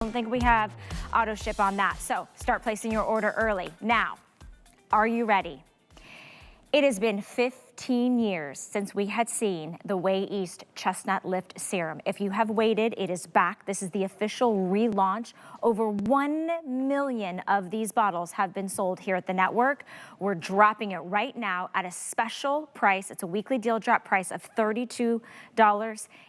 I don't think we have auto ship on that. So start placing your order early. Now, are you ready? It has been 15 years since we had seen the Way East Chestnut Lift Serum. If you have waited, it is back. This is the official relaunch. Over 1 million of these bottles have been sold here at the network. We're dropping it right now at a special price. It's a weekly deal drop price of $32.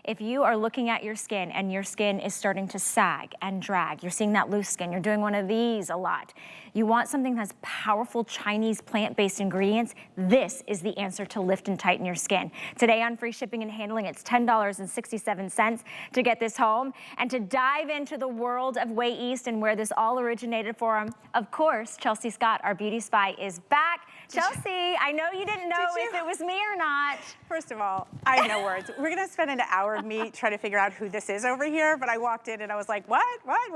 If you are looking at your skin and your skin is starting to sag and drag, you're seeing that loose skin, you're doing one of these a lot, you want something that has powerful Chinese plant-based ingredients, this is the answer to lift and tighten your skin. Today on free shipping and handling, it's $10.67 to get this home. And to dive into the world of Way East and where this all originated from, of course, Chelsea Scott, our beauty spy, is back. Chelsea, I know you didn't know if it was me or not. First of all, I have no words. We're gonna spend an hour of me trying to figure out who this is over here, but I walked in and I was like, what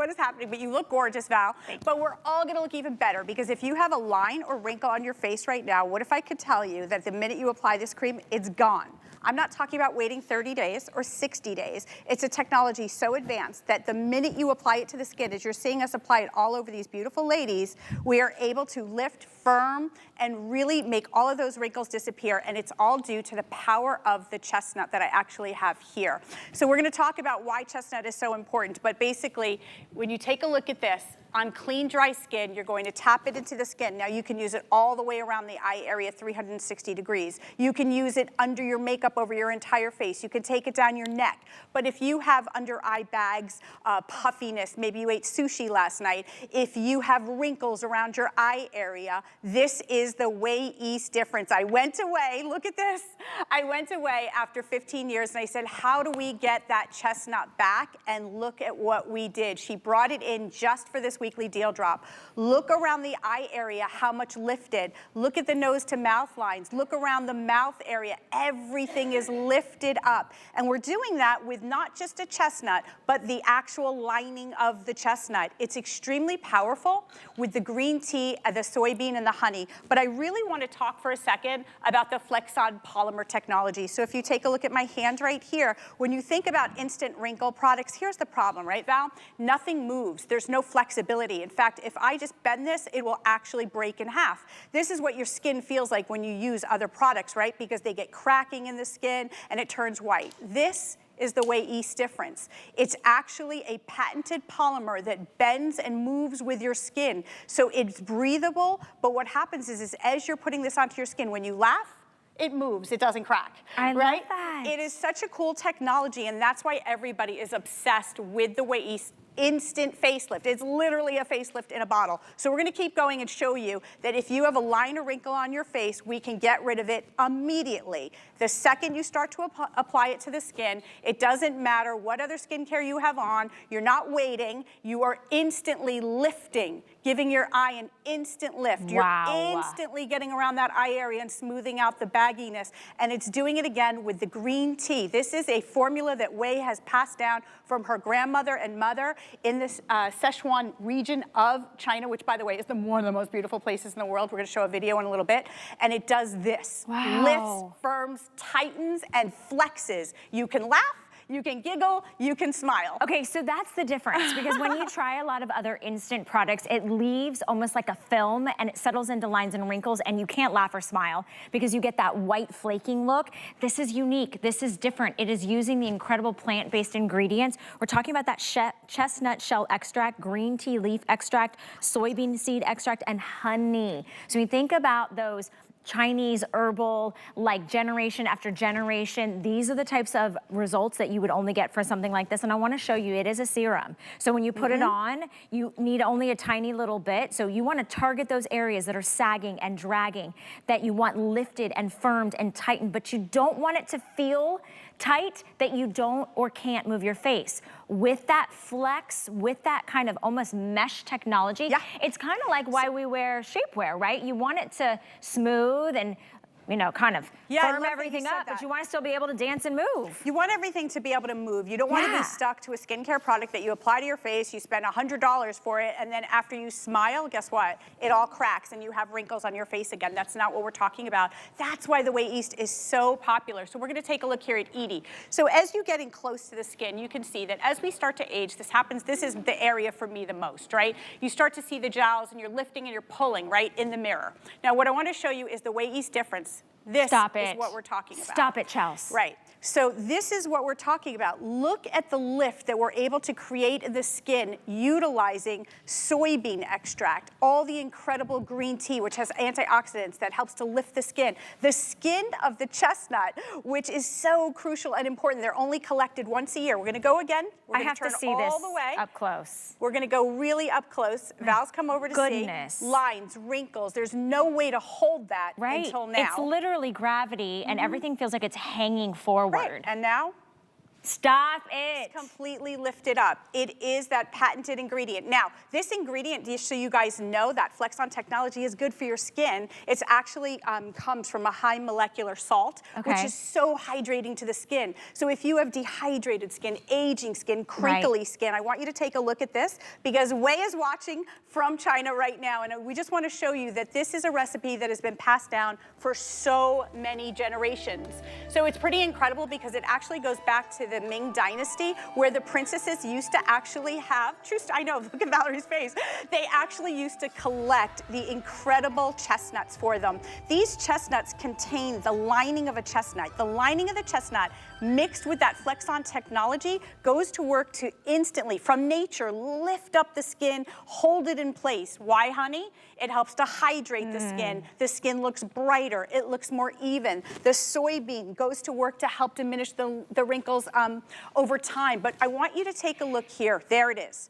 is happening? But you look gorgeous, Val. But we're all gonna look even better, because if you have a line or wrinkle on your face right now, what if I could tell you that the minute you apply this cream, it's gone? I'm not talking about waiting 30 days or 60 days. It's a technology so advanced that the minute you apply it to the skin, as you're seeing us apply it all over these beautiful ladies, we are able to lift, firm, and really make all of those wrinkles disappear. And it's all due to the power of the chestnut that I actually have here. So we're gonna talk about why chestnut is so important. But basically, when you take a look at this, on clean, dry skin, you're going to tap it into the skin. Now you can use it all the way around the eye area, 360 degrees. You can use it under your makeup over your entire face. You can take it down your neck. But if you have under eye bags, puffiness, maybe you ate sushi last night, if you have wrinkles around your eye area, this is the Way East difference. I went away, look at this. I went away after 15 years and I said, how do we get that chestnut back? And look at what we did. She brought it in just for this weekly deal drop. Look around the eye area, how much lifted. Look at the nose to mouth lines. Look around the mouth area. Everything is lifted up. And we're doing that with not just a chestnut, but the actual lining of the chestnut. It's extremely powerful with the green tea, the soybean, and the honey. But I really want to talk for a second about the Flexon polymer technology. So if you take a look at my hand right here, when you think about instant wrinkle products, here's the problem, right, Val? Nothing moves. There's no flexibility. In fact, if I just bend this, it will actually break in half. This is what your skin feels like when you use other products, right? Because they get cracking in the skin and it turns white. This is the Way East difference. It's actually a patented polymer that bends and moves with your skin. So it's breathable, but what happens is as you're putting this onto your skin, when you laugh, it moves, it doesn't crack. I right? love that. It is such a cool technology, and that's why everybody is obsessed with the Way East instant facelift. It's literally a facelift in a bottle. So we're gonna keep going and show you that if you have a line or wrinkle on your face, we can get rid of it immediately. The second you start to apply it to the skin, it doesn't matter what other skincare you have on, you're not waiting, you are instantly lifting, giving your eye an instant lift. Wow. You're instantly getting around that eye area and smoothing out the bagginess. And it's doing it again with the green tea. This is a formula that Way has passed down from her grandmother and mother in this Sichuan region of China, which, by the way, is one of the most beautiful places in the world. We're going to show a video in a little bit. And it does this. Wow. Lifts, firms, tightens, and flexes. You can laugh, you can giggle, you can smile. Okay, so that's the difference, because when you try a lot of other instant products, it leaves almost like a film and it settles into lines and wrinkles and you can't laugh or smile because you get that white flaking look. This is unique, this is different. It is using the incredible plant-based ingredients. We're talking about that chestnut shell extract, green tea leaf extract, soybean seed extract, and honey. So we think about those Chinese herbal, like generation after generation. These are the types of results that you would only get for something like this. And I want to show you, it is a serum. So when you put it on, you need only a tiny little bit. So you want to target those areas that are sagging and dragging, that you want lifted and firmed and tightened, but you don't want it to feel tight that you don't or can't move your face. With that flex, with that kind of almost mesh technology, it's kind of like why we wear shapewear, right? You want it to smooth and you know, kind of Yeah, I firm love that everything you said up, but that. you want to still be able to dance and move. You want everything to be able to move. You don't want to Yeah. be stuck to a skincare product that you apply to your face, you spend $100 for it, and then after you smile, guess what? It all cracks and you have wrinkles on your face again. That's not what we're talking about. That's why the Way East is so popular. So we're going to take a look here at Edie. So as you're getting close to the skin, you can see that as we start to age, this happens. This is the area for me the most, right? You start to see the jowls and you're lifting and you're pulling right in the mirror. Now what I want to show you is the Way East difference. This is what we're talking about. Stop it, Chels. Right. So this is what we're talking about. Look at the lift that we're able to create in the skin utilizing soybean extract, all the incredible green tea, which has antioxidants that helps to lift the skin. The skin of the chestnut, which is so crucial and important. They're only collected once a year. We're going to go again. We're going to turn all the way up close. We're going to go really up close. Val's come over to see lines, wrinkles. There's no way to hold that until now. It's literally gravity, and everything feels like it's hanging forward. Right. And now? Stop it. It's completely lifted up. It is that patented ingredient. Now, this ingredient, just so you guys know, that Flex-On technology is good for your skin. It's actually comes from a high molecular salt, which is so hydrating to the skin. So if you have dehydrated skin, aging skin, crinkly skin, I want you to take a look at this because Wei is watching from China right now, and we just want to show you that this is a recipe that has been passed down for so many generations. So it's pretty incredible because it actually goes back to the Ming Dynasty, where the princesses used to actually have, I know, look at Valerie's face, they actually used to collect the incredible chestnuts for them. These chestnuts contain the lining of a chestnut. The lining of the chestnut mixed with that Flex-On technology goes to work to instantly, from nature, lift up the skin, hold it in place. Why, honey? It helps to hydrate the skin. The skin looks brighter. It looks more even. The soybean goes to work to help diminish the wrinkles over time. But I want you to take a look here. There it is.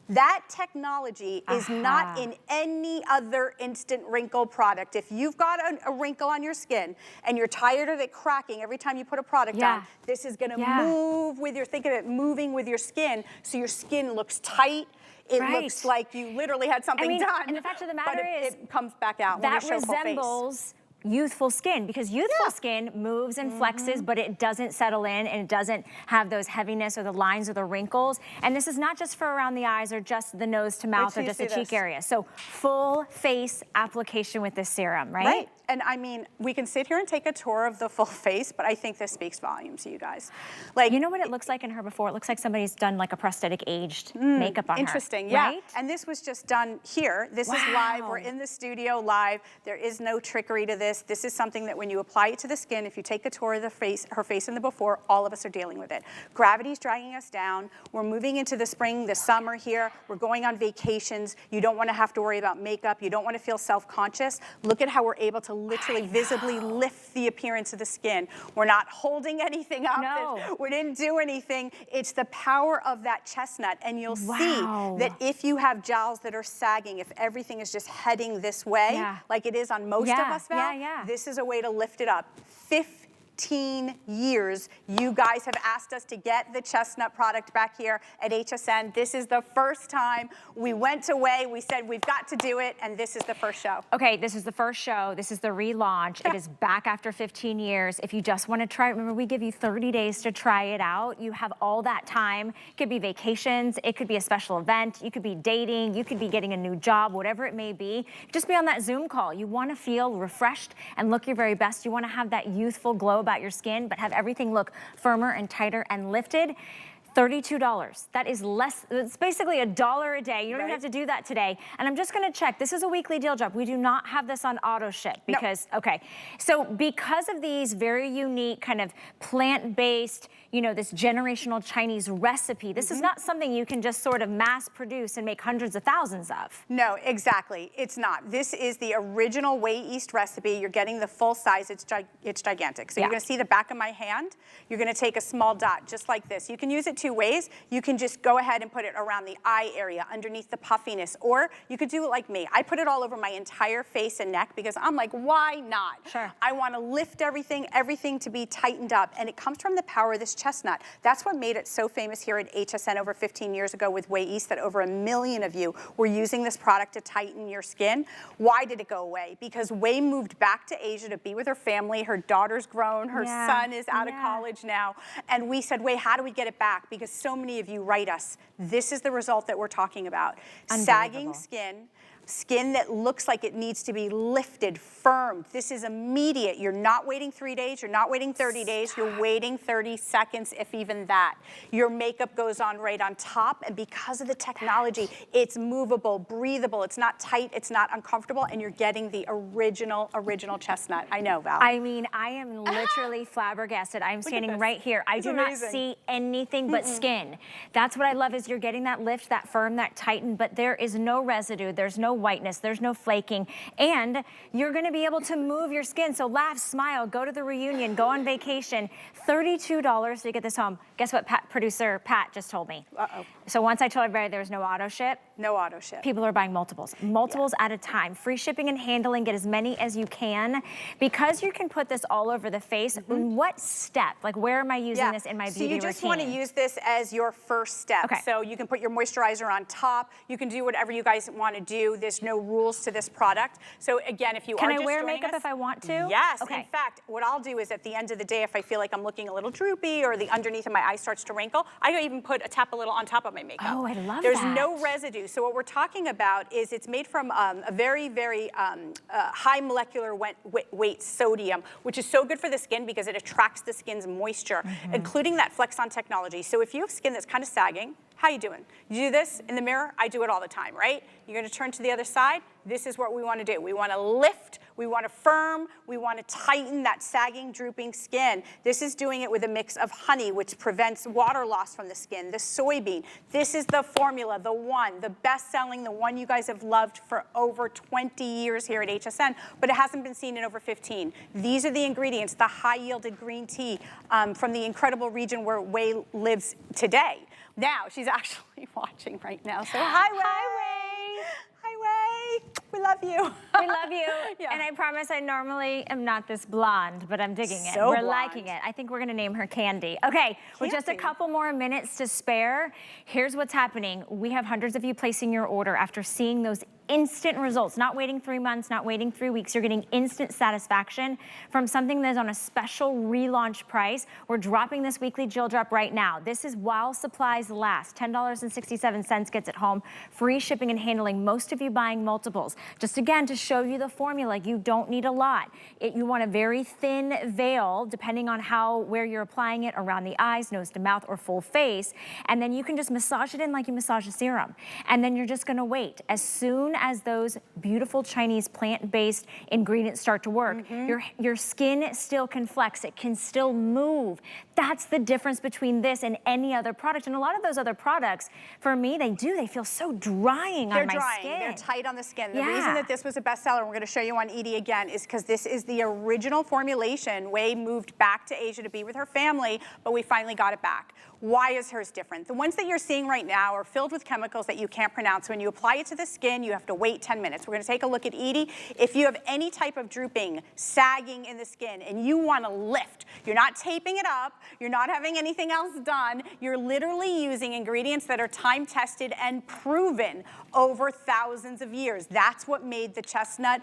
That technology is not in any other instant wrinkle product. If you've got a wrinkle on your skin and you're tired of it cracking every time you put a product on, this is gonna move with your, think of it moving with your skin, so your skin looks tight. It looks like you literally had something done. And the fact of the matter is, it comes back out that when you show full face. resembles youthful skin, because youthful skin moves and flexes, but it doesn't settle in and it doesn't have those heaviness or the lines or the wrinkles. And this is not just for around the eyes or just the nose to mouth or just the cheek area. So full face application with this serum, right? Right. And I mean, we can sit here and take a tour of the full face, but I think this speaks volumes to you guys. Like, you know what it looks like in her before? It looks like somebody's done like a prosthetic aged makeup on her. Interesting, yeah. Right? And this was just done here. This is live. We're in the studio live. There is no trickery to this. This is something that when you apply it to the skin, if you take a tour of the face, her face in the before, all of us are dealing with it. Gravity's dragging us down. We're moving into the spring, the summer here. We're going on vacations. You don't want to have to worry about makeup. You don't want to feel self-conscious. Look at how we're able to literally visibly lift the appearance of the skin. We're not holding anything up. No. We didn't do anything. It's the power of that chestnut. And you'll see that if you have jowls that are sagging, if everything is just heading this way, like it is on most of us now, this is a way to lift it up. 15 years, you guys have asked us to get the chestnut product back here at HSN. This is the first time we went away. We said we've got to do it, and this is the first show. Okay, this is the first show. This is the relaunch. It is back after 15 years. If you just want to try it, remember we give you 30 days to try it out. You have all that time. It could be vacations. It could be a special event. You could be dating. You could be getting a new job, whatever it may be. Just be on that Zoom call. You want to feel refreshed and look your very best. You want to have that youthful glow about your skin, but have everything look firmer and tighter and lifted. $32. That is less, it's basically $1 a day. You don't even have to do that today. And I'm just gonna check, this is a weekly deal drop. We do not have this on auto ship because, okay. So because of these very unique kind of plant-based, you know, this generational Chinese recipe, this is not something you can just sort of mass produce and make hundreds of thousands of. No, exactly, it's not. This is the original Way East recipe. You're getting the full size, it's gigantic. So you're gonna see the back of my hand. You're gonna take a small dot just like this. You can use it too two ways. You can just go ahead and put it around the eye area, underneath the puffiness, or you could do it like me. I put it all over my entire face and neck because I'm like, why not? Sure. I want to lift everything to be tightened up, and it comes from the power of this chestnut. That's what made it so famous here at HSN over 15 years ago with Way East, that over 1 million of you were using this product to tighten your skin. Why did it go away? Because Way moved back to Asia to be with her family. Her daughter's grown, her son is out of college now, and we said, Way, how do we get it back? Because so many of you write us. This is the result that we're talking about. Sagging skin that looks like it needs to be lifted, firmed. This is immediate. You're not waiting 3 days, you're not waiting 30 days, you're waiting 30 seconds, if even that. Your makeup goes on right on top, and because of the technology, it's movable, breathable, it's not tight, it's not uncomfortable, and you're getting the original chestnut. I know, Val. I mean, I am literally flabbergasted. I'm standing right here. I do not see anything but skin. That's what I love, is you're getting that lift, that firm, that tighten, but there is no residue, there's no whiteness, there's no flaking, and you're gonna be able to move your skin. So laugh, smile, go to the reunion, go on vacation. $32 to get this home. Guess what producer Pat just told me? So once I told everybody there was no auto ship. No auto ship. People are buying multiples at a time. Free shipping and handling, get as many as you can. Because you can put this all over the face, in what step? Like, where am I using this in my beauty routine? So you just want to use this as your first step. Okay. So you can put your moisturizer on top. You can do whatever you guys want to do. There's no rules to this product. So again, if you can are I just wear joining makeup us, if I want to? Yes. Okay. In fact, what I'll do is at the end of the day, if I feel like I'm looking a little droopy or the underneath of my eye starts to wrinkle, I even tap a little on top of my makeup. Oh, I love There's that. no residue. So what we're talking about is it's made from a very, very high molecular weight sodium, which is so good for the skin because it attracts the skin's moisture, including that flex-on technology. So if you have skin that's kind of sagging, how you doing? You do this in the mirror? I do it all the time, right? You're gonna turn to the other side. This is what we wanna do. We wanna lift, we wanna firm, we wanna tighten that sagging, drooping skin. This is doing it with a mix of honey, which prevents water loss from the skin, the soybean. This is the formula, the best-selling, the one you guys have loved for over 20 years here at HSN, but it hasn't been seen in over 15. These are the ingredients, the high-yielded green tea from the incredible region where Way lives today. Now, she's actually watching right now, so hi, Way. Hi, Way. Hi, Way. We love you. We love you. And I promise I normally am not this blonde, but I'm digging it. So We're blonde. liking it. I think we're gonna name her Candy. Okay, with just a couple more minutes to spare, here's what's happening. We have hundreds of you placing your order after seeing those instant results, not waiting 3 months, not waiting 3 weeks. You're getting instant satisfaction from something that's on a special relaunch price. We're dropping this weekly Jill drop right now. This is while supplies last. $10.67 gets it home. Free shipping and handling. Most of you buying multiples. Just again, to show you the formula, you don't need a lot. You want a very thin veil, depending on where you're applying it, around the eyes, nose to mouth, or full face. And then you can just massage it in like you massage a serum. And then you're just gonna wait. As soon as those beautiful Chinese plant-based ingredients start to work, your skin still can flex, it can still move. That's the difference between this and any other product. And a lot of those other products, for me, they feel so drying on my skin. They're tight on the skin. The reason that this was a bestseller, and we're gonna show you on Edie again, is because this is the original formulation. Way moved back to Asia to be with her family, but we finally got it back. Why is hers different? The ones that you're seeing right now are filled with chemicals that you can't pronounce. When you apply it to the skin, you have to wait 10 minutes. We're gonna take a look at Edie. If you have any type of drooping, sagging in the skin, and you wanna lift, you're not taping it up, you're not having anything else done, you're literally using ingredients that are time-tested and proven over thousands of years. That's what made the Chestnut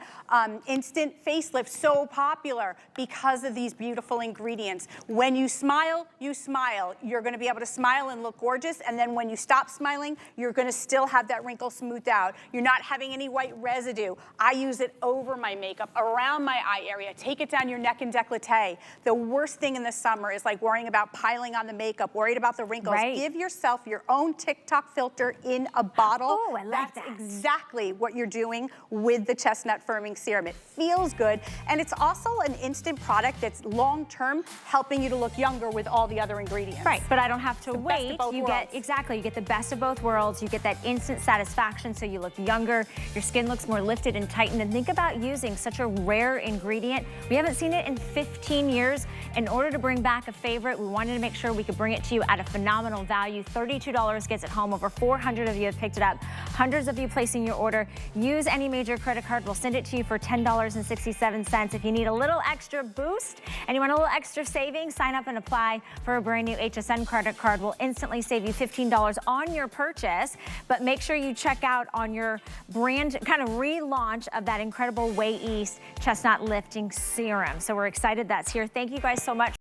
instant facelift so popular, because of these beautiful ingredients. When you smile, you're gonna be able to smile and look gorgeous, and then when you stop smiling, you're gonna still have that wrinkle smoothed out. You're not having any white residue. I use it over my makeup, around my eye area, take it down your neck and décolleté. The worst thing in the summer is like worrying about piling on the makeup, worried about the wrinkles. Give yourself your own TikTok filter in a bottle. Oh, I like That's exactly what you're doing with the Chestnut Firming Serum. It feels good, and it's also an instant product that's long-term, helping you to look younger with all the other ingredients. Right, but I don't have to wait. You get the best of both worlds. You get that instant satisfaction, so you look younger, order, your skin looks more lifted and tightened. And think about using such a rare ingredient. We haven't seen it in 15 years. In order to bring back a favorite, we wanted to make sure we could bring it to you at a phenomenal value. $32 gets it home. Over 400 of you have picked it up. Hundreds of you placing your order. Use any major credit card. We'll send it to you for $10.67. If you need a little extra boost and you want a little extra savings, sign up and apply for a brand new HSN credit card. We'll instantly save you $15 on your purchase, but make sure you check out on your brand kind of relaunch of that incredible Way East Chestnut Lifting Serum. So we're excited that's here. Thank you guys so much.